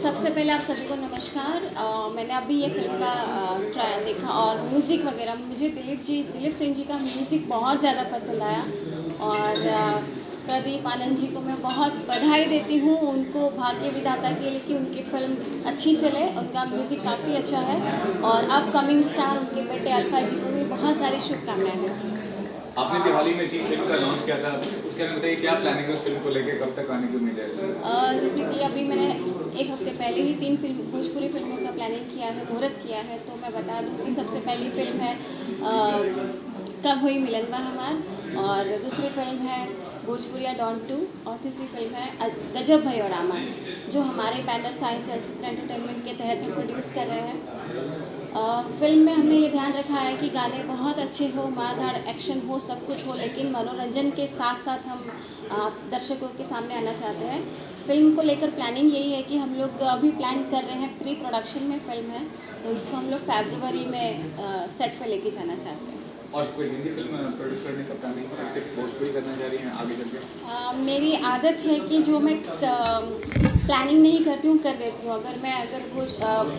सबसे पहले आप सभी को नमस्कार। मैंने अभी ये फिल्म का ट्रायल देखा और म्यूज़िक वगैरह मुझे दिलीप सिंह जी का म्यूज़िक बहुत ज़्यादा पसंद आया और प्रदीप आनंद जी को मैं बहुत बधाई देती हूँ उनको भाग्य विधाता के लिए कि उनकी फिल्म अच्छी चले। उनका म्यूज़िक काफ़ी अच्छा है और अपकमिंग स्टार उनके बेटे अल्फा जी को भी बहुत सारी शुभकामनाएं देती हूँ। आपने दिवाली में 3 फिल्म का लॉन्च किया था, उसके अंदर बताइए क्या प्लानिंग है उस फिल्म को लेकर, कब तक आने की उम्मीद है? जैसे कि अभी मैंने 1 हफ्ते पहले ही 3 भोजपुरी फिल्मों का प्लानिंग किया है, मुहूर्त किया है। तो मैं बता दूं कि सबसे पहली फिल्म है कब हुई मिलनवा हमार, और दूसरी फिल्म है भोजपुरिया डॉन 2, और तीसरी फिल्म है गजब भयो रामा, जो हमारे बैनर साई चलचित्र एंटरटेनमेंट के तहत हम प्रोड्यूस कर रहे हैं। फिल्म में हमने ये ध्यान रखा है कि गाने बहुत अच्छे हो, मारधाड़ एक्शन हो, सब कुछ हो, लेकिन मनोरंजन के साथ साथ हम दर्शकों के सामने आना चाहते हैं। फिल्म को लेकर प्लानिंग यही है कि हम लोग अभी प्लान कर रहे हैं, प्री प्रोडक्शन में फिल्म है, तो इसको हम लोग फरवरी में सेट पे लेके जाना चाहते हैं। और कोई हिंदी फिल्म प्रोड्यूस करने का प्लानिंग है, सिर्फ भोजपुरी करना चाह रही हैं आगे चल के? मेरी आदत है कि जो मैं प्लानिंग नहीं करती हूँ कर देती हूँ। अगर वो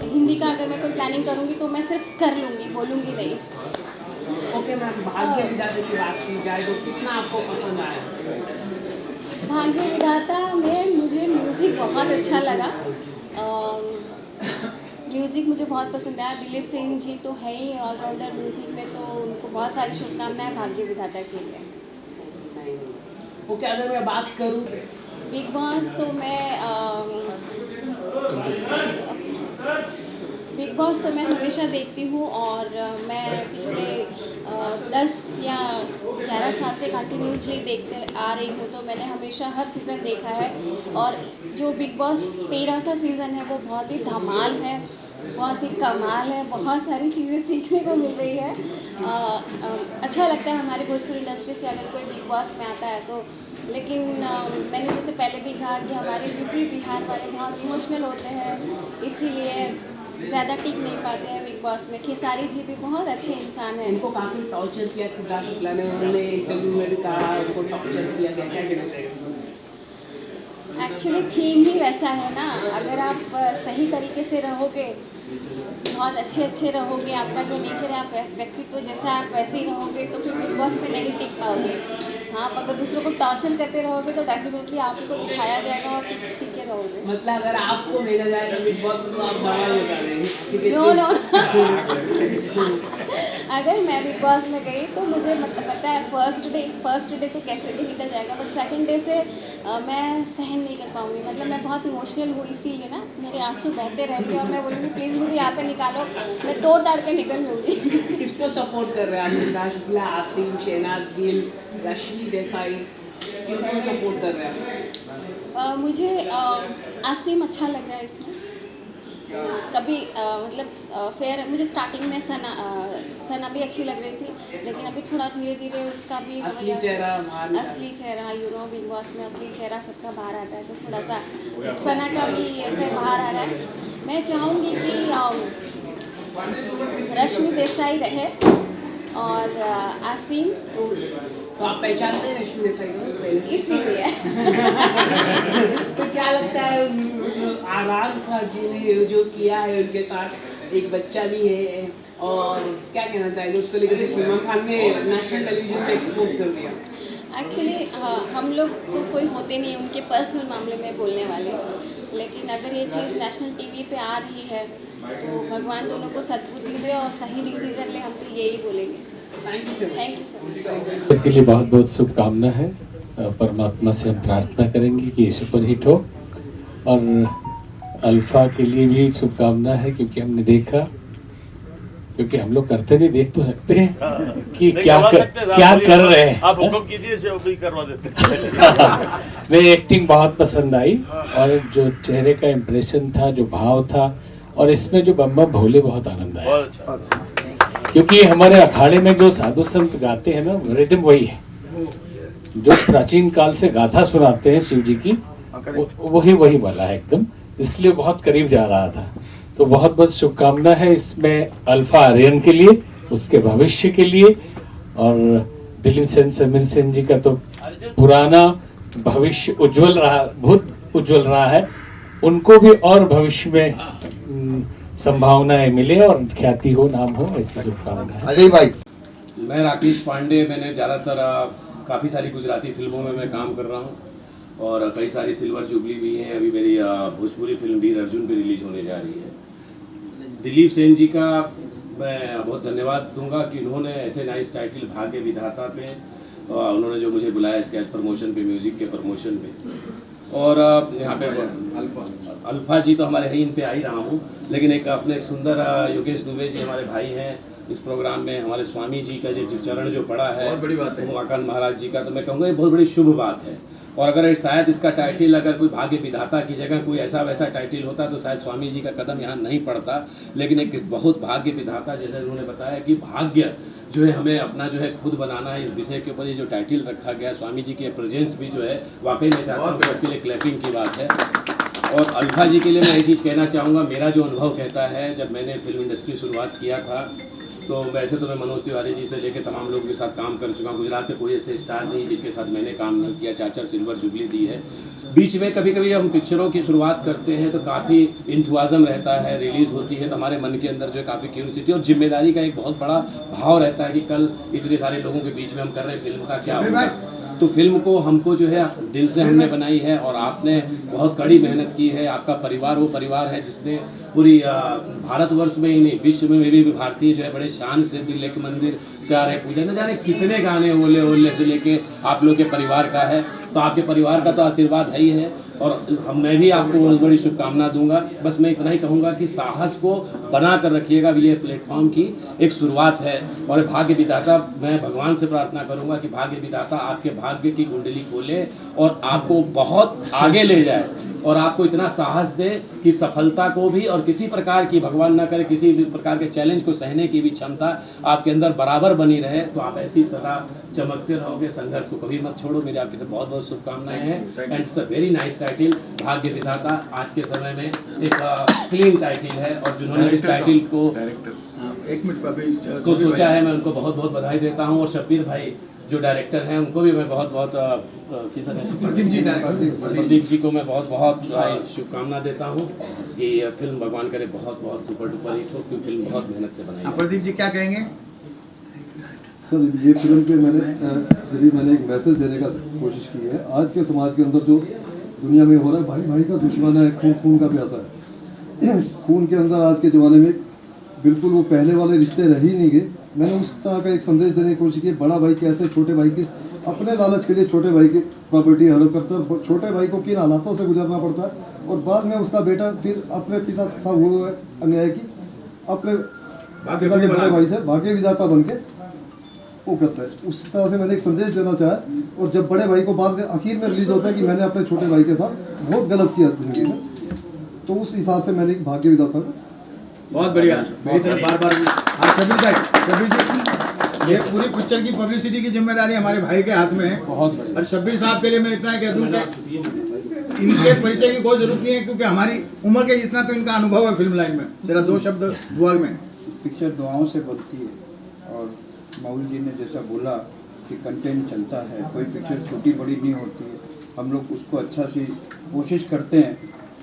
हिंदी का अगर मैं कोई प्लानिंग करूँगी तो मैं सिर्फ कर लूँगी, बोलूँगी नहीं। ओके मैम, भाग्य विधाता की बात की जाए तो कितना आपको पसंद आया? भाग्य विधाता में मुझे म्यूज़िक बहुत अच्छा लगा। म्यूज़िक मुझे बहुत पसंद आया। दिलीप सिंह जी तो है ही ऑलराउंडर म्यूज़िक में, तो उनको बहुत सारी शुभकामनाएं भाग्य विधाता के लिए। ओके, अगर मैं बात करूँ बिग बॉस तो मैं हमेशा देखती हूँ, और मैं पिछले 10 या 11 साल से कंटिन्यूसली देखते आ रही हूँ, तो मैंने हमेशा हर सीज़न देखा है। और जो बिग बॉस 13 का सीज़न है वो बहुत ही धमाल है, बहुत ही कमाल है, बहुत सारी चीज़ें सीखने को मिल रही है। अच्छा लगता है हमारे भोजपुरी इंडस्ट्री से अगर कोई बिग बॉस में आता है तो। लेकिन मैंने जैसे पहले भी कहा कि हमारे यूपी बिहार वाले बहुत इमोशनल होते हैं, इसीलिए ज़्यादा टिक नहीं पाते हैं बिग बॉस में। खेसारी जी भी बहुत अच्छे इंसान हैं। इनको काफ़ी टॉर्चर किया सिद्धार्थ शुक्ला ने, उन्होंने इंटरव्यू में भी कहा उनको टॉर्चर किया गया, क्या कहना चाहिए? एक्चुअली थीम ही वैसा है ना, अगर आप सही तरीके से रहोगे, बहुत अच्छे रहोगे, आपका जो नेचर है, आप व्यक्तित्व जैसा आप वैसे ही रहोगे, तो फिर बिग बॉस में नहीं टिक पाओगे। हाँ, आप अगर दूसरों को टॉर्चर करते रहोगे तो डेफिनेटली आपको दिखाया जाएगा और टिके रहोगे। मतलब अगर आपको भेजा जाएगा बिग बॉस में तो आप बवाल हो जाएंगे? नो अगर मैं बिग बॉस में गई तो मुझे मतलब पता है फर्स्ट डे तो कैसे भी निकल जाएगा, बट सेकंड डे से मैं सहन नहीं कर पाऊँगी। मतलब मैं बहुत इमोशनल हूँ, इसीलिए ना मेरे आंसू बहते रहेंगे और मैं बोलूँगी प्लीज़ मुझे यहाँ से निकालो, मैं तोड़ ताड़ के निकल लूँगी। किसको सपोर्ट कर रहे हैं? सिद्धार्थ शुक्ला, आसिम, शहनाज गिल, रश्मि देसाई, किसको सपोर्ट कर रहे हैं? मुझे आसिम अच्छा लग रहा है इसमें। कभी फिर मुझे स्टार्टिंग में सना भी अच्छी लग रही थी, लेकिन अभी थोड़ा धीरे धीरे उसका भी असली चेहरा बिग बॉस में असली चेहरा सबका बाहर आता है, तो थोड़ा सा सना का भी ऐसे बाहर आ रहा है। मैं चाहूँगी कि रश्मि देसाई रहे और आसिम। तो आप पहचानते हैं रश्मि देसाई को पहले से? इसीलिए तो क्या लगता है आराम खान जी ने जो किया है, उनके साथ एक बच्चा भी है, और क्या कहना चाहिए उसको लेकर? सलमान खान ने नेशनल टेलीविजन से एक्सपोज कर दिया। एक्चुअली हम लोग तो कोई होते नहीं उनके पर्सनल मामले में बोलने वाले, लेकिन अगर ये चीज़ नेशनल टीवी पे आ रही है तो भगवान दोनों को सद्बुद्धि दे और सही डिसीजन ले, हम तो यही बोलेंगे। Thank you sir. के लिए बहुत बहुत शुभकामना है। परमात्मा से हम प्रार्थना करेंगे कि ये सुपरहिट हो, और अल्फा के लिए भी शुभकामना है, क्योंकि हमने देखा, क्योंकि हम लोग करते नहीं, देख तो सकते हैं कि क्या कर रहे हैं। आप हुक्म कीजिए, जो भी करवा देते मेरी एक्टिंग बहुत पसंद आई, और जो चेहरे का इम्प्रेशन था, जो भाव था, और इसमें जो बम बम भोले बहुत आनंद आया, क्योंकि हमारे अखाड़े में जो साधु संत गाते हैं ना, रिदम वही है जो प्राचीन काल से गाथा सुनाते हैं शिव जी की, वही वाला है एकदम, इसलिए बहुत करीब जा रहा था। तो बहुत बहुत शुभकामना है इसमें अल्फा आर्यन के लिए, उसके भविष्य के लिए, और दिलीप सेन समीर सेन जी का तो पुराना भविष्य उज्जवल रहा, बहुत उज्जवल रहा है, उनको भी और भविष्य में संभावनाएं मिले और ख्याति हो, नाम हो, ऐसी शुभकामना है। अजय भाई, मैं राकेश पांडे, मैंने ज़्यादातर काफ़ी सारी गुजराती फिल्मों में मैं काम कर रहा हूँ, और कई सारी सिल्वर जुबली भी हैं। अभी मेरी भोजपुरी फिल्म वीर अर्जुन भी रिलीज होने जा रही है। दिलीप सेन जी का मैं बहुत धन्यवाद दूंगा कि उन्होंने ऐसे नाइस टाइटल भाग्य विधाता पे, उन्होंने जो मुझे बुलाया स्केच प्रमोशन पे, म्यूज़िक के प्रमोशन पे, और यहाँ पे अल्फा जी तो हमारे ही, इन पे आ ही रहा हूँ, लेकिन एक अपने एक सुंदर योगेश दुबे जी हमारे भाई हैं इस प्रोग्राम में, हमारे स्वामी जी का जो चरण जो पड़ा है, बहुत बड़ी बात है, उमाकांत महाराज जी का, तो मैं कहूँगा ये बहुत बड़ी शुभ बात है। और अगर शायद इसका टाइटल अगर कोई भाग्य विधाता की जगह कोई ऐसा वैसा टाइटल होता तो शायद स्वामी जी का कदम यहाँ नहीं पड़ता, लेकिन एक बहुत भाग्य विधाता, जैसे उन्होंने बताया कि भाग्य जो है हमें अपना जो है खुद बनाना है, इस विषय के ऊपर ये जो टाइटल रखा गया, स्वामी जी की प्रेजेंस भी जो है वाकई में चाहता हूँ सबके लिए क्लैपिंग की बात है। और अल्फा जी के लिए मैं ये चीज़ कहना चाहूँगा, मेरा जो अनुभव कहता है, जब मैंने फिल्म इंडस्ट्री शुरुआत किया था तो वैसे तो मैं मनोज तिवारी जी से लेकर तमाम लोगों के साथ काम कर चुका हूँ। गुजरात के कोई ऐसे स्टार नहीं जिनके साथ मैंने काम नहीं किया, 4 सिल्वर जुबली दी है। बीच में कभी कभी हम पिक्चरों की शुरुआत करते हैं तो काफ़ी इंथुआज़म रहता है, रिलीज़ होती है तो हमारे मन के अंदर जो है काफ़ी क्यूरियोसिटी और जिम्मेदारी का एक बहुत बड़ा भाव रहता है कि कल इतने सारे लोगों के बीच में हम कर रहे हैं, फिल्म का क्या होगा। तो फिल्म को हमको जो है दिल से हमने बनाई है और आपने बहुत कड़ी मेहनत की है। आपका परिवार वो परिवार है जिसने पूरी भारतवर्ष में ही नहीं विश्व में भी भारतीय जो है बड़े शान से दिल एक मंदिर प्यार है पूजा न जाने कितने गाने ओले ओले से लेके आप लोग के परिवार का है। तो आपके परिवार का तो आशीर्वाद है ही है और मैं भी आपको बहुत बड़ी शुभकामना दूंगा। बस मैं इतना ही कहूँगा कि साहस को बना कर रखिएगा। ये प्लेटफॉर्म की एक शुरुआत है और भाग्य विधाता, मैं भगवान से प्रार्थना करूंगा कि भाग्य विधाता आपके भाग्य की कुंडली खोले और आपको बहुत आगे ले जाए और आपको इतना साहस दे कि सफलता को भी और किसी प्रकार की, भगवान ना करे, किसी भी प्रकार के चैलेंज को सहने की भी क्षमता आपके अंदर बराबर बनी रहे। तो आप ऐसी सदा चमकते रहोगे, संघर्ष को कभी मत छोड़ो। मेरी आपकी तरफ बहुत बहुत शुभकामनाएं हैं and it's a very nice title. भाग्य विधाता आज के समय में एक क्लीन टाइटल है और जिन्होंने इस टाइटल को सोचा है मैं उनको बहुत बहुत बधाई देता हूँ। और शब्बीर भाई जो डायरेक्टर हैं उनको भी मैं बहुत बहुत प्रदीप जी को मैं बहुत बहुत शुभकामना देता हूँ कि यह फिल्म भगवान करे बहुत बहुत सुपर डुपर हिट हो, क्योंकि फिल्म बहुत मेहनत से बनाई है। प्रदीप जी क्या कहेंगे? सर ये फिल्म पे मैंने एक मैसेज देने का कोशिश की है। आज के समाज के अंदर जो दुनिया में हो रहा है, भाई भाई का दुश्मन है, खून खून का प्यासा है। खून के अंदर आज के ज़माने में बिल्कुल वो पहले वाले रिश्ते रह ही नहीं गए। मैंने उस तरह का एक संदेश देने की कोशिश की, बड़ा भाई कैसे छोटे भाई के अपने लालच के लिए छोटे भाई की प्रॉपर्टी हड़प करता है, छोटे भाई को किन हालातों से गुजरना पड़ता है और बाद में उसका बेटा फिर अपने पिता के साथ हुए हुए अन्याय की अपने पिता के बड़े भाई से भाग्य विधाता बन के वो करता है। उस तरह से मैंने एक संदेश देना चाहा और जब बड़े भाई को बाद में आखिर में रिलीज होता है कि मैंने अपने छोटे भाई के साथ बहुत गलत किया जिंदगी में, तो उस हिसाब से मैंने भाग्य विधाता को बहुत बढ़िया। मेरी तरफ बार बार शब्बीर जी, ये पूरी पिक्चर की पब्लिसिटी की जिम्मेदारी हमारे भाई के हाथ में है। बहुत बढ़िया। और शब्बीर साहब के लिए मैं इतना कह दूं कि इनके परिचय की कोई जरूरत नहीं है क्योंकि हमारी उम्र के जितना तो इनका अनुभव है फिल्म लाइन में। तेरा दो शब्द दुआ में। पिक्चर दुआओं से बनती है और माउल जी ने जैसा बोला कि कंटेंट चलता है, कोई पिक्चर छोटी बड़ी नहीं होती है। हम लोग उसको अच्छा सी कोशिश करते हैं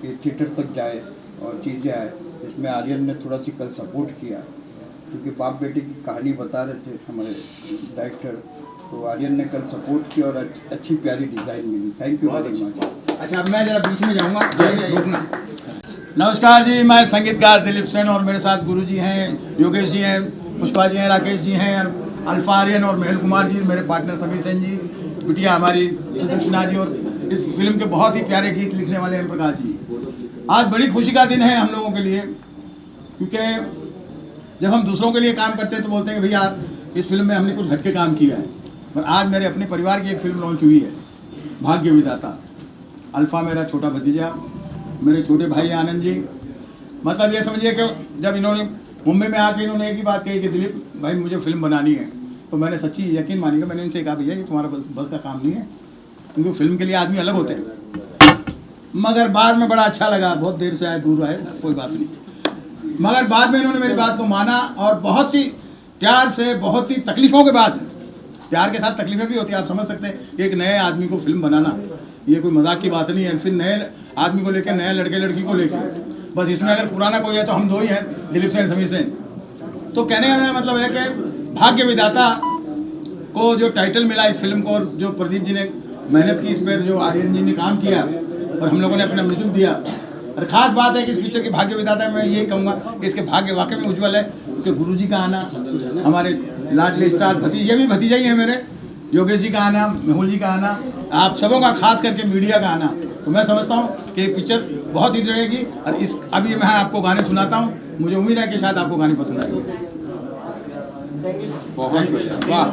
कि थिएटर तक जाए और चीज़ें आए। इसमें आर्यन ने थोड़ा सी कल सपोर्ट किया क्योंकि बाप बेटे की कहानी बता रहे थे हमारे डायरेक्टर, तो आर्यन ने कल सपोर्ट किया और अच्छी प्यारी डिज़ाइन मिली। Thank you very much. अच्छा, अब मैं जरा बीच में जाऊँगा, रोकना। नमस्कार जी, मैं संगीतकार दिलीप सेन और मेरे साथ गुरु जी हैं, योगेश जी हैं, पुष्पा जी हैं, राकेश जी हैं, अल्फा आर्यन और महल कुमार जी, मेरे पार्टनर समीर सेन जी, बिटिया हमारी सुदर्शना जी और इस फिल्म के बहुत ही प्यारे गीत लिखने वाले हैं प्रकाश जी। आज बड़ी खुशी का दिन है हम लोगों के लिए क्योंकि जब हम दूसरों के लिए काम करते हैं तो बोलते हैं कि भैया इस फिल्म में हमने कुछ हटके काम किया है, पर आज मेरे अपने परिवार की एक फिल्म लॉन्च हुई है, भाग्य विधाता। अल्फा मेरा छोटा भतीजा, मेरे छोटे भाई आनंद जी। मतलब ये समझिए कि जब इन्होंने मुंबई में आके इन्होंने एक ही बात कही कि दिलीप भाई मुझे फिल्म बनानी है, तो मैंने सच्ची यकीन मानिएगा मैंने इनसे कहा भैया ये तुम्हारा बस का काम नहीं है, क्योंकि फिल्म के लिए आदमी अलग होते हैं। मगर बाद में बड़ा अच्छा लगा, बहुत देर से आए, दूर आए, कोई बात नहीं, मगर बाद में इन्होंने मेरी बात को माना और बहुत ही प्यार से, बहुत ही तकलीफों के बाद, प्यार के साथ तकलीफें भी होती है, आप समझ सकते हैं। एक नए आदमी को फिल्म बनाना ये कोई मजाक की बात नहीं है, फिर नए आदमी को लेकर, नए लड़के लड़की को लेकर, बस इसमें अगर पुराना कोई है तो हम दो ही हैं, दिलीप सेन, समीर सेन। तो कहने का मेरा मतलब है कि भाग्य विधाता को जो टाइटल मिला इस फिल्म को और जो प्रदीप जी ने मेहनत की इस पर, जो आर्यन जी ने काम किया और हम लोगों ने अपना म्यूजिक दिया, और ख़ास बात है कि इस पिक्चर की भाग्य विधाता मैं ये कहूँगा कि इसके भाग्य वाकई में उज्ज्वल है क्योंकि गुरु जी का आना, हमारे लाडले स्टार भतीजे, ये भी भतीजा ही है मेरे, योगेश जी का आना, मेहुल जी का आना, आप सबों का खास करके मीडिया का आना, तो मैं समझता हूँ कि पिक्चर बहुत हिट रहेगी। और इस अभी मैं आपको गाने सुनाता हूँ, मुझे उम्मीद है कि शायद आपको गाने पसंद आएंगे। बहुत बढ़िया, वाह,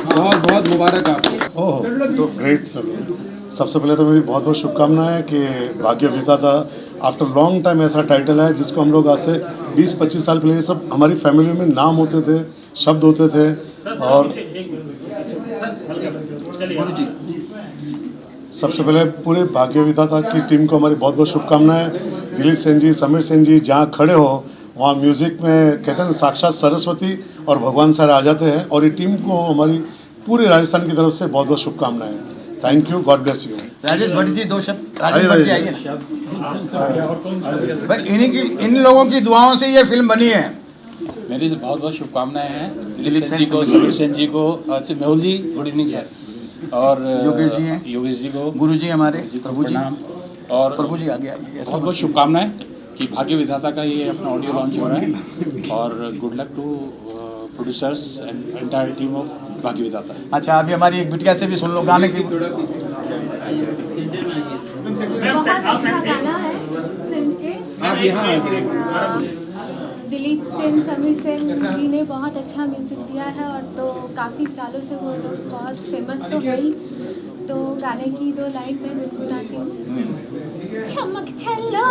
बहुत बहुत मुबारक आपको। ओह तो ग्रेट सर। सबसे पहले तो मेरी बहुत बहुत शुभकामनाएं कि भाग्य विधाता आफ्टर लॉन्ग टाइम ऐसा टाइटल है जिसको हम लोग आज से 20-25 साल पहले, ये सब हमारी फैमिली में नाम होते थे, शब्द होते थे। और सबसे पहले पूरे भाग्य विधाता की टीम को हमारी बहुत बहुत शुभकामनाएं। दिलीप सेन जी, समीर सेन जी जहाँ खड़े हो वहाँ म्यूज़िक में कहते हैं साक्षात सरस्वती और भगवान सर आ जाते हैं, और ये टीम को हमारी पूरे राजस्थान की तरफ से बहुत बहुत शुभकामनाएं। Thank you, God bless you. Rajesh Bhatt ji, दो शब्द। राजेश भट्ट जी आइए ना। इन्हीं की, इन लोगों की दुआओं से ये फिल्म बनी है। मेरी बहुत बहुत शुभकामनाएं हैं दिलीप सेन जी को, समीर सेन जी को, मेहुल जी, गुड इवनिंग सर। और योगेश जी हैं, योगेश जी को, गुरु जी हमारे, जी को प्रभु जी, प्रणाम। और प्रभु जी आगे आइए। बहुत बहुत शुभकामनाएं कि भाग्य विधाता का ये अपना ऑडियो लॉन्च हो रहा है, और good luck to producers and entire team of Bhagya Vidhata. अच्छा, अभी हमारी एक बिटिया से भी सुन लो गाने की। बहुत अच्छा गाना है फिल्म के। आप यहाँ दिलीप सेन, समीर सेन जी ने बहुत अच्छा म्यूज़िक दिया है, और तो काफ़ी सालों से वो लोग बहुत फेमस तो है ही। तो गाने की 2 लाइन मैं गुनगुनाती हूँ। चमक छल्लो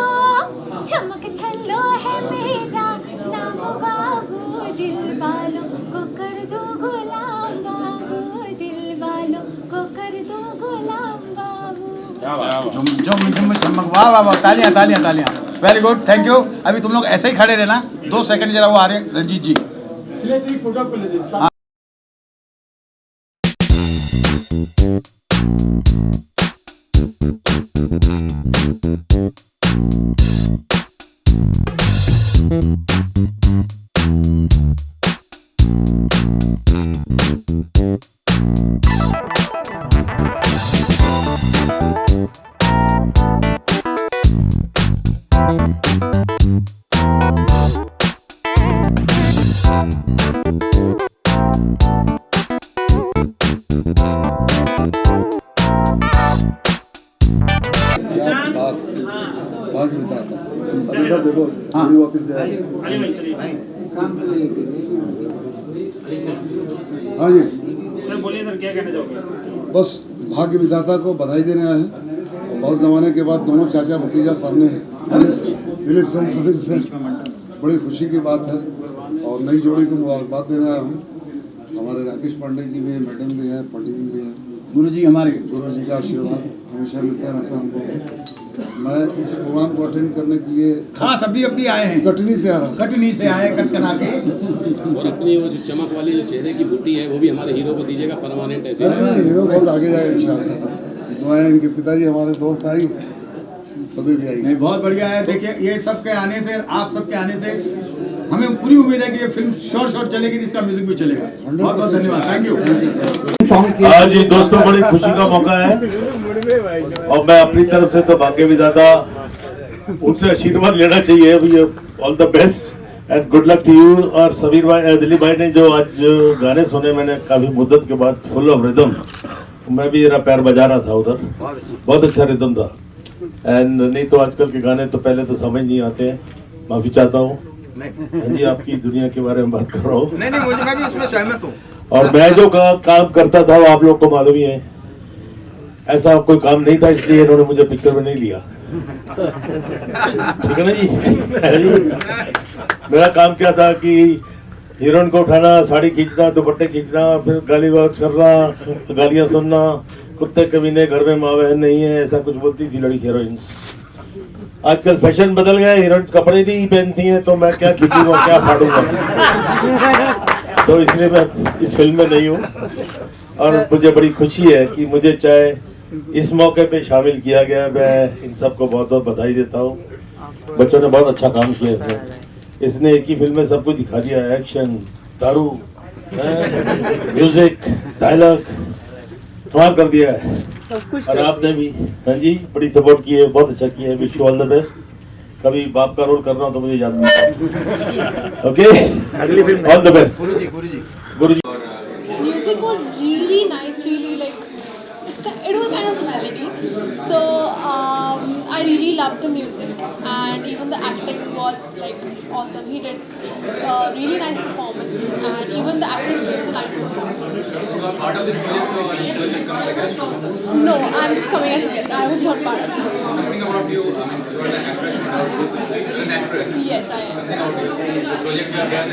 है मेरा नाम बाबू, दिल वालों को कर दो गुलाम बाबू, दिल वालों को कर दो गुलाम बाबू। झुम झुम झुम चमक, वाह वाह वाह, तालियां तालियां तालियां, वेरी गुड, थैंक यू। अभी तुम लोग ऐसे ही खड़े रहना, 2 सेकंड जरा, वो आ रहे हैं रंजीत जी। भाग्य विधाता देखो, वापस जाए। हाँ जी सर, बोलिए सर, क्या कहना चाहोगे? बस भाग्य विधाता को बधाई देने आए हैं। और बहुत ज़माने के बाद दोनों चाचा भतीजा सामने दिलीप सेन, समीर सेन, बड़ी खुशी की बात है। और नई जोड़ी को मुबारकबाद देने आया हूँ। हमारे राकेश पांडे जी भी हैं, मैडम भी हैं, पंडित जी भी हैं, गुरु जी हमारे, गुरु जी का आशीर्वाद हमेशा मिलता रहता है हमको। मैं इस प्रोग्राम को अटेंड करने के लिए, हाँ सभी अपनी आए हैं, कटनी से आ रहा हूँ। कटनी से आए, कटकना के। और अपनी वो जो चमक वाली जो चेहरे की बूटी है वो भी हमारे हीरो को दीजिएगा परमानेंट ऐसे। हीरो बहुत आगे जाएगा इंशाल्लाह। दुआएं इनके पिताजी हमारे दोस्त आई, पति भी आई। नहीं, बहुत बढ़िया है। देखिए, ये सबके आने से, आप सबके आने से हमें पूरी उम्मीद है कि ये फिल्म शॉर्ट चलेगी, इसका म्यूजिक भी चलेगा। बहुत बहुत धन्यवाद, थैंक यू। आज जी दोस्तों, बड़ी खुशी का मौका है, और मैं अपनी तरफ से तो भाग्य विधाता उनसे आशीर्वाद लेना चाहिए। अभी all the best and good luck to you. और समीर भाई, दिलीप भाई ने जो आज गाने सुने, मैंने काफी मुद्दत के बाद, फुल ऑफ रिदम, मैं भी जरा पैर बजा रहा था उधर, बहुत अच्छा रिदम था। एंड नहीं तो आजकल के गाने तो पहले तो समझ नहीं आते हैं, माफी चाहता हूँ। हाँ जी, आपकी दुनिया के बारे में बात कर रहा हूँ। नहीं, मैं भी उसमें सहमत हूँ। और मैं जो काम करता था वो आप लोग को मालूम ही है, ऐसा कोई काम नहीं था, इसलिए इन्होंने मुझे पिक्चर में नहीं लिया। ठीक है ना जी? मेरा काम क्या था कि हीरोइन को उठाना, साड़ी खींचना, दुपट्टे खींचना, फिर गाली बात करना, गालियां सुनना, कुत्ते कमीने, घर में माँ बहन नहीं है, ऐसा कुछ बोलती थी लड़की हीरोइंस। आजकल फैशन बदल गया, हीरोइंस कपड़े नहीं पहनती हैं, तो मैं क्या खींचूंगा, क्या फाड़ूंगा। तो इसलिए मैं इस फिल्म में नहीं हूँ। और मुझे बड़ी खुशी है कि मुझे चाहे इस मौके पे शामिल किया गया। मैं इन सबको बहुत बहुत बधाई देता हूँ। बच्चों ने बहुत अच्छा काम किया इसने एक ही फिल्म में सब कुछ दिखा दिया, एक्शन, दारू, म्यूजिक, डायलॉग, कमाल कर दिया है। और आपने भी, हाँ जी, बड़ी सपोर्ट की है, बहुत अच्छा किया है। Wish you all the best. कभी बाप का रोल करना तो मुझे याद नहीं। ओके, अगली film all the best. Guruji Music was really nice, really like it was kind of melody. So I really loved the music, and even the acting was like awesome. He did really nice performance, and even the actors gave the nice performance. You are part of this project, or you are just coming like a guest? No, I'm just coming as a guest. I was not part of it. Something about you. I mean, you are an actress. You are an actress. Yes, I am. Something about you. The project you have done.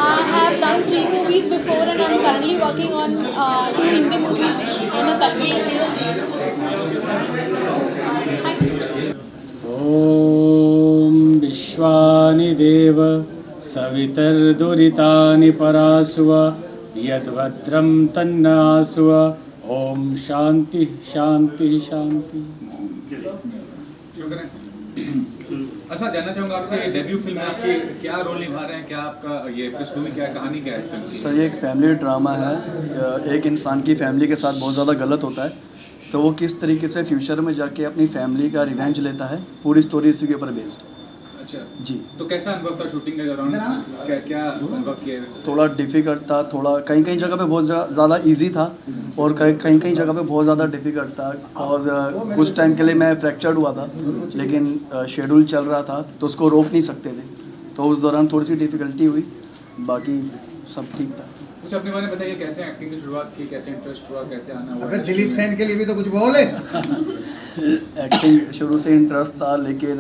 I have done 3 movies before, and I'm currently working on 2 Hindi movies and a Telugu movie. ओम विश्वानि देव सवितर्दुरितानि परासुव यद्भद्रं तन्नासुव। ओम शांति शांति शांति। शुक्र है। Alpha जानना चाहूँगा आपसे, debut film में आपकी क्या role निभा रहे हैं, क्या आपका ये पृष्ठभूमि क्या है, कहानी क्या है इस फिल्म की? सर ये एक फैमिली ड्रामा है। एक इंसान की फैमिली के साथ बहुत ज़्यादा गलत होता है, तो वो किस तरीके से फ्यूचर में जाके अपनी फैमिली का रिवेंज लेता है, पूरी स्टोरी इसी के ऊपर बेस्ड। अच्छा जी। तो कैसा अनुभव था शूटिंग के दौरान, क्या अनुभव किया? थोड़ा डिफ़िकल्ट था, थोड़ा कहीं कहीं जगह पे बहुत ज़्यादा इजी था और कहीं कहीं जगह पे बहुत ज़्यादा डिफ़िकल्ट था। कॉज कुछ टाइम के लिए मैं फ्रैक्चर्ड हुआ था, लेकिन शेड्यूल चल रहा था तो उसको रोक नहीं सकते थे, तो उस दौरान थोड़ी सी डिफ़िकल्टी हुई, बाकी सब ठीक था। कुछ अपने बारे में बताइए, कैसे एक्टिंग की शुरुआत की, कैसे इंटरेस्ट हुआ, कैसे आना हुआ? दिलीप सेन के लिए भी तो कुछ बोले। एक्टिंग शुरू से इंटरेस्ट था, लेकिन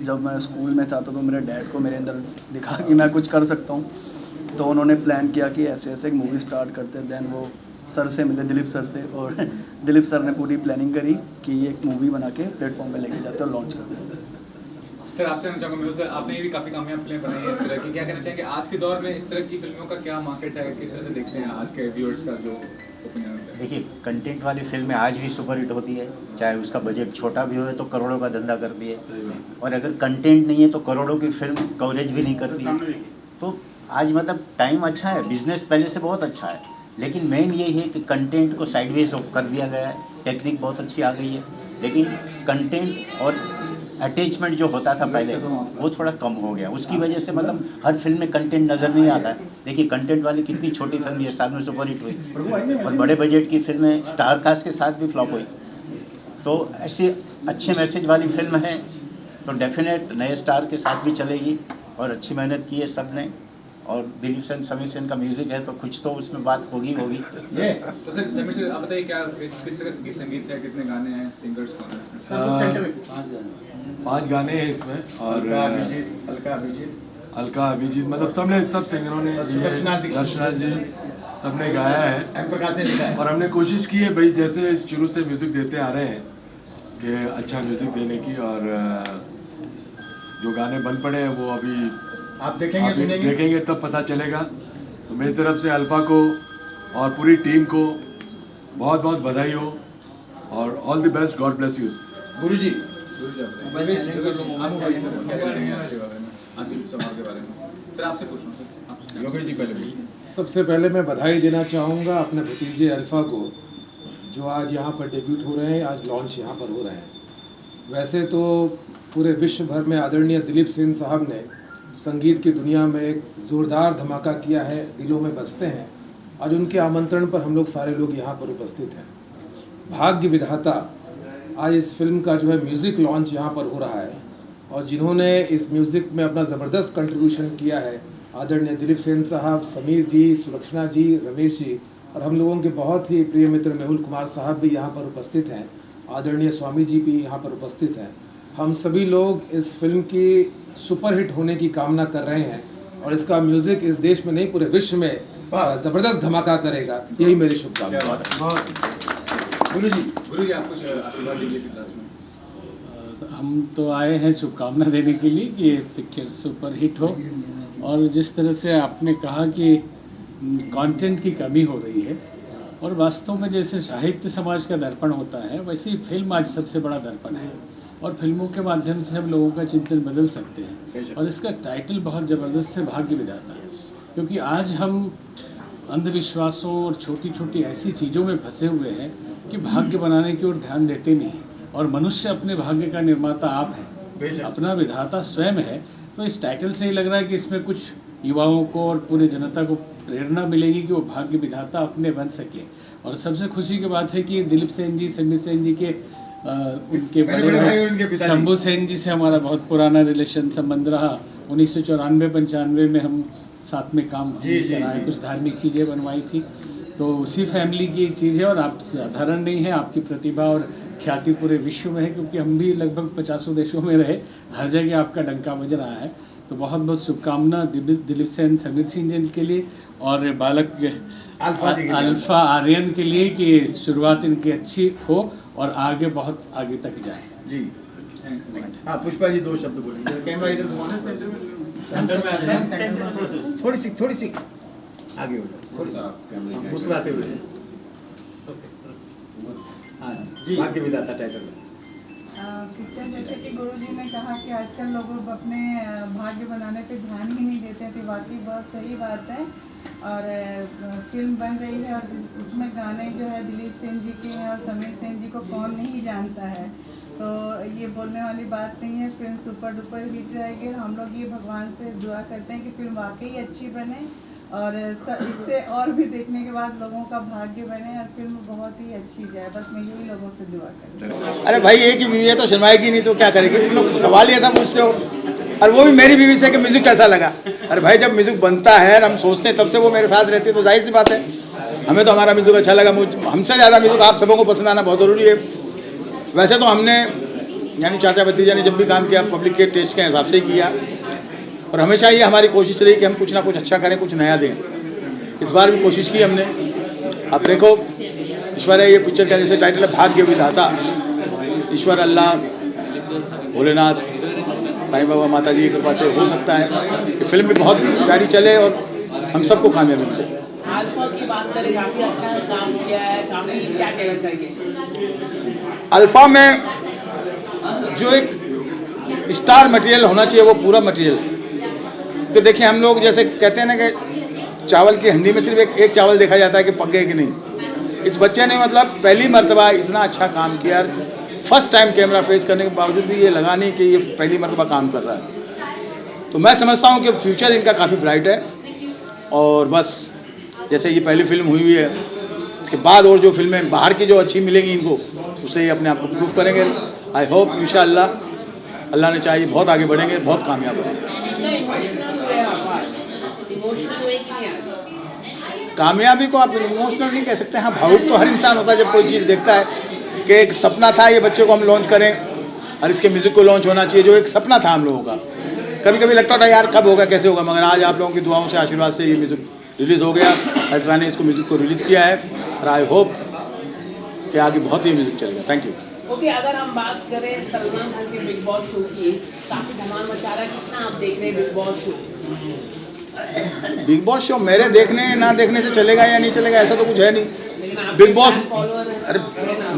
जब मैं स्कूल में था तो मेरे डैड को मेरे अंदर दिखा कि मैं कुछ कर सकता हूँ, तो उन्होंने प्लान किया कि ऐसे ऐसे एक मूवी स्टार्ट करते। देन वो सर से मिले, दिलीप सर से, और दिलीप सर ने पूरी प्लानिंग करी कि एक मूवी बना के प्लेटफॉर्म पे लेके जाते और लॉन्च करते हैं। सर आपसे जानना चाहूँगा मेहुल सर, आपने भी काफ़ी कामयाब फिल्में बनाई हैं इस तरह की, क्या कहना चाहेंगे आज के दौर में इस तरह की फिल्मों का क्या मार्केट है, किस तरह से देखते हैं आज के व्यूअर्स का जो ओपिनियन है? देखिए, कंटेंट वाली फिल्में आज भी सुपरहिट होती है, चाहे उसका बजट छोटा भी हो तो करोड़ों का धंधा करती है, और अगर कंटेंट नहीं है तो करोड़ों की फिल्म कवरेज भी नहीं करती है। तो आज मतलब टाइम अच्छा है, बिजनेस पहले से बहुत अच्छा है, लेकिन मेन ये है कि कंटेंट को साइडवेज कर दिया गया है। टेक्निक बहुत अच्छी आ गई है, लेकिन कंटेंट और अटैचमेंट जो होता था पहले वो थोड़ा कम हो गया। उसकी वजह से मतलब हर फिल्म में कंटेंट नज़र नहीं आता है। देखिए, कंटेंट वाली कितनी छोटी फिल्म ये साल में सुपरहिट हुई, और बड़े बजट की फिल्में स्टार कास्ट के साथ भी फ्लॉप हुई। तो ऐसी अच्छे मैसेज वाली फिल्म है तो डेफिनेट नए स्टार के साथ भी चलेगी, और अच्छी मेहनत की है सब ने, और दिलीप सेन, समीर सेन का म्यूजिक है तो कुछ तो उसमें बात होगी। तो सर समीर सर आप बताइए, क्या किस तरह से संगीत है, कितने गाने हैं, सिंगर्स कौन है? 5 गाने हैं इसमें, और अलका अभिजीत मतलब सब सिंगरों ने, दर्शना जी सबने गाया है। और हमने कोशिश की है भाई, जैसे शुरू से म्यूज़िक देते आ रहे हैं कि अच्छा म्यूज़िक देने की, और जो गाने बन पड़े हैं वो अभी आप देखेंगे तब पता चलेगा। तो मेरी तरफ से अल्फा को और पूरी टीम को बहुत बहुत बधाई हो, और all the best, God bless you. Guruji सबसे पहले मैं बधाई देना चाहूँगा अपने भतीजे अल्फा को, जो आज यहाँ पर डेब्यूट हो रहे हैं, आज लॉन्च यहाँ पर हो रहे हैं। वैसे तो पूरे विश्व भर में आदरणीय दिलीप सेन साहब ने संगीत की दुनिया में एक ज़ोरदार धमाका किया है, दिलों में बसते हैं। आज उनके आमंत्रण पर हम लोग सारे लोग यहाँ पर उपस्थित हैं। भाग्य विधाता आज इस फिल्म का जो है म्यूज़िक लॉन्च यहाँ पर हो रहा है, और जिन्होंने इस म्यूज़िक में अपना ज़बरदस्त कंट्रीब्यूशन किया है, आदरणीय दिलीप सेन साहब, समीर जी, सुलक्षणा जी, रमेश जी, और हम लोगों के बहुत ही प्रिय मित्र मेहुल कुमार साहब भी यहाँ पर उपस्थित हैं, आदरणीय स्वामी जी भी यहाँ पर उपस्थित हैं। हम सभी लोग इस फिल्म की सुपरहिट होने की कामना कर रहे हैं, और इसका म्यूज़िक इस देश में नहीं पूरे विश्व में ज़बरदस्त धमाका करेगा, यही मेरी शुभकामना। गुरुजी आप कुछ आशीर्वाद दीजिए क्लास में। हम तो आए हैं शुभकामना देने के लिए कि ये पिक्चर सुपरहिट हो, और जिस तरह से आपने कहा कि कंटेंट की कमी हो रही है, और वास्तव में जैसे साहित्य समाज का दर्पण होता है, वैसे ही फिल्म आज सबसे बड़ा दर्पण है, और फिल्मों के माध्यम से हम लोगों का चिंतन बदल सकते हैं। और इसका टाइटल बहुत ज़बरदस्त है, भाग्य विधाता, क्योंकि आज हम अंधविश्वासों और छोटी छोटी ऐसी चीज़ों में फंसे हुए हैं कि भाग्य बनाने की ओर ध्यान देते नहीं, और मनुष्य अपने भाग्य का निर्माता आप है, अपना विधाता स्वयं है। तो इस टाइटल से ही लग रहा है कि इसमें कुछ युवाओं को और पूरे जनता को प्रेरणा मिलेगी कि वो भाग्य विधाता अपने बन सके। और सबसे खुशी की बात है कि दिलीप सेन जी, समीर सेन जी के उनके बड़े भाई शंभू सेन जी से हमारा बहुत पुराना रिलेशन संबंध रहा। 1994-95 में हम साथ में काम कराए, कुछ धार्मिक चीज़ें बनवाई थी, तो उसी फैमिली की चीज़ है। और आप साधारण नहीं है, आपकी प्रतिभा और ख्याति पूरे विश्व में है, क्योंकि हम भी लगभग 50 देशों में रहे, हर जगह आपका डंका बज रहा है। तो बहुत बहुत शुभकामना दिलीप सेन, समीर सिंह जी के लिए, और बालक अल्फा आर्यन के लिए कि शुरुआत इनकी अच्छी हो और आगे बहुत आगे तक जाए जी। हाँ पुष्पा जी 2 शब्द बोलेंगे। कैमरा इधर घुमाना, सेंटर में आता है, थोड़ी सी आगे हो जाओ, थोड़ी सी मुस्कुराते हुए। हाँ जी, भाग्य विधाता टाइटल है। पिक्चर जैसे कि गुरुजी ने कहा कि आजकल लोग अपने भाग्य बनाने पे ध्यान ही नहीं देते थे, वाकई बहुत सही बात है। और फिल्म बन रही है और इसमें गाने जो है दिलीप सेन जी के हैं और समीर सेन जी को कौन नहीं जानता है, तो ये बोलने वाली बात नहीं है। फिल्म सुपर डुपर हिट रहेगी और हम लोग ये भगवान से दुआ करते हैं कि फिल्म वाकई अच्छी बने और इससे और भी देखने के बाद लोगों का भाग्य बने और फिल्म बहुत ही अच्छी जाए। बस मैं यही लोगों से दुआ करती हूँ। अरे भाई एक ही बीवी है तो शर्माएगी नहीं तो क्या करेगी? तुम लोग सवाल ही ऐसा पूछते हो, और वो भी मेरी बीवी से कि म्यूजिक कैसा लगा। अरे भाई जब म्यूजिक बनता है और हम सोचते हैं तब से वो मेरे साथ रहती है तो जाहिर सी बात है हमें तो हमारा म्यूजिक अच्छा लगा। हमसे ज़्यादा म्यूजिक आप सबों को पसंद आना बहुत ज़रूरी है। वैसे तो हमने यानी चाचा भतीजा ने जब भी काम किया पब्लिक के टेस्ट के हिसाब से ही किया और हमेशा ये हमारी कोशिश रही कि हम कुछ ना कुछ अच्छा करें, कुछ नया दें। इस बार भी कोशिश की हमने। अब देखो ईश्वर है, ये पिक्चर का जैसे टाइटल है भाग्य विधाता, ईश्वर अल्लाह भोलेनाथ साईं बाबा माता जी की कृपा से हो सकता है कि फिल्म भी बहुत प्यारी चले और हम सबको कामयाबी मिले। अल्फा की बात करें, काफ़ी अच्छा काम किया है, काफ़ी क्या कहना चाहिए? अल्फा में जो एक स्टार मटेरियल होना चाहिए वो पूरा मटेरियल है। तो देखिए हम लोग जैसे कहते हैं ना कि चावल की हंडी में सिर्फ एक चावल देखा जाता है कि पक गए कि नहीं। इस बच्चे ने मतलब पहली मर्तबा इतना अच्छा काम किया, फर्स्ट टाइम कैमरा फेस करने के बावजूद भी ये लगा नहीं कि ये पहली मर्तबा काम कर रहा है। तो मैं समझता हूँ कि फ्यूचर इनका काफ़ी ब्राइट है और बस जैसे ये पहली फिल्म हुई है इसके बाद और जो फिल्में बाहर की जो अच्छी मिलेंगी इनको उससे ये अपने आप को प्रूव करेंगे। आई होप इंशाअल्लाह अल्लाह ने चाहिए बहुत आगे बढ़ेंगे, बहुत कामयाब बढ़ेंगे। कामयाबी को आप इमोशनल नहीं कह सकते, हाँ भावुक तो हर इंसान होता है जब कोई चीज़ देखता है कि एक सपना था ये बच्चे को हम लॉन्च करें और इसके म्यूज़िक को लॉन्च होना चाहिए, जो एक सपना था हम लोगों का। कभी कभी लगता था यार कब होगा कैसे होगा, मगर आज आप लोगों की दुआओं से आशीर्वाद से ये म्यूज़िक रिलीज़ हो गया। अल्ट्रा ने इसको म्यूज़िक को रिलीज़ किया है और आई होप कि आगे बहुत ही म्यूज़िक चलेगा। Thank you. ओके, अगर हम बात करें सलमान खान के बिग बॉस शो की, काफ़ी धमाल मचा रहा है, कितना आप देख रहे हैं big boss show? Big boss show मेरे देखने ना देखने से चलेगा या नहीं चलेगा ऐसा तो कुछ है नहीं। बिग बॉस अरे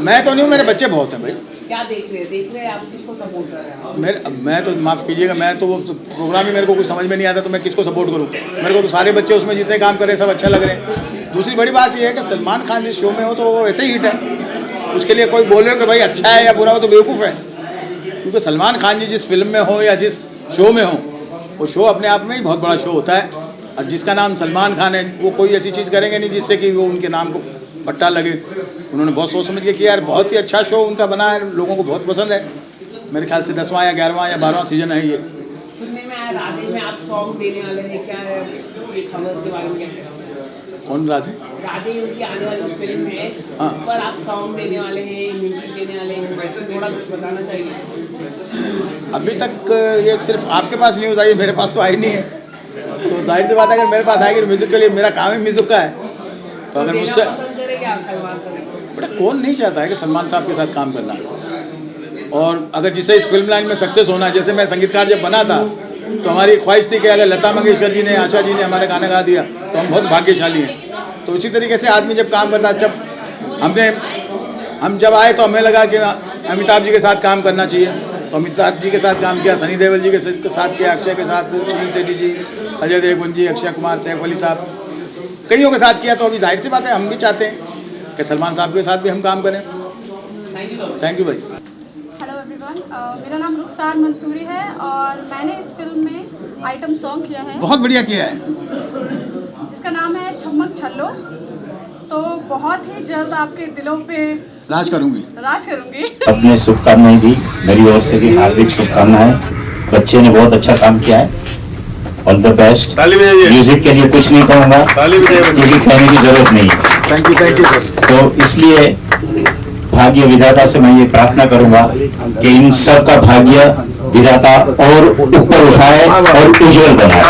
मैं तो नहीं हूँ, मेरे बच्चे बहुत हैं भाई। क्या देख रहे हैं आप किसको सपोर्ट कर रहे हैं? मैं तो माफ़ कीजिएगा, मैं तो वो प्रोग्राम ही मेरे को कुछ समझ में नहीं आता तो मैं किसको सपोर्ट करूँ? मेरे को तो सारे बच्चे उसमें जितने काम कर रहे हैं सब अच्छा लग रहे हैं। दूसरी बड़ी बात ये है कि सलमान खान जिस शो में हो तो वो वैसे ही हिट है, उसके लिए कोई बोले कि भाई अच्छा है या बुरा हो तो बेवकूफ़ है। क्योंकि सलमान खान जी जिस फिल्म में हो या जिस शो में हो वो शो अपने आप में ही बहुत बड़ा शो होता है और जिसका नाम सलमान खान है वो कोई ऐसी चीज़ करेंगे नहीं जिससे कि वो उनके नाम को पट्टा लगे। उन्होंने बहुत सोच समझ के किया यार, बहुत ही अच्छा शो उनका बना है, लोगों को बहुत पसंद है। मेरे ख्याल से 10वां या 11वां या 12वां सीजन है ये। सुनने में आया राधे में आप सॉन्ग देने वाले हैं, क्या है ये खबर के बारे में क्या है? कौन राधे? राधे उनकी आने वाली फिल्म है, हाँ। पर आप सॉन्ग देने वाले हैं, म्यूजिक देने वाले हैं, थोड़ा कुछ बताना चाहिए। अभी तक ये सिर्फ आपके पास न्यूज़ आई, मेरे पास तो आई नहीं है। तो जाहिर सी बात है अगर मेरे पास आएगी म्यूज़िक के लिए, मेरा काम ही म्यूज़िक का है, तो अगर मुझसे बेटा कौन नहीं चाहता है कि सलमान साहब के साथ काम करना। और अगर जिसे इस फिल्म लाइन में सक्सेस होना है, जैसे मैं संगीतकार जब बना था तो हमारी ख्वाहिश थी कि अगर लता मंगेशकर जी ने, आशा जी ने हमारे गाना गा दिया तो हम बहुत भाग्यशाली हैं। तो उसी तरीके से आदमी जब काम करता, हम जब आए तो हमें लगा कि अमिताभ जी के साथ काम करना चाहिए, तो अमिताभ जी के साथ काम किया, सनी देओल जी के साथ किया, अक्षय के साथ, सुनील शेट्टी जी, अजय देवगन जी, अक्षय कुमार, सैफ अली साहब, कईयों के साथ किया। तो अभी जाहिर सी बात है हम भी चाहते हैं कि सलमान साहब के साथ भी हम काम करें। थैंक यू भाई। हेलो एवरीवन, मेरा नाम रुखसार मंसूरी है और मैंने इस फिल्म में आइटम सॉन्ग किया है। बहुत बढ़िया किया है। जिसका नाम है छम्मक छल्लो। तो बहुत ही जल्द आपके दिलों पे राज करूंगी। अपने शुभकामनाएं दी, मेरी ओर से भी हार्दिक शुभकामनाएं। बच्चे ने बहुत अच्छा काम किया है, ऑल द बेस्ट। म्यूजिक के लिए कुछ नहीं कहूँगा क्योंकि कहने की जरूरत नहीं है। Thank you sir. तो इसलिए भाग्य विधाता से मैं ये प्रार्थना करूंगा कि इन सब का भाग्य विधाता और ऊपर उठाए और उज्जवल बनाए।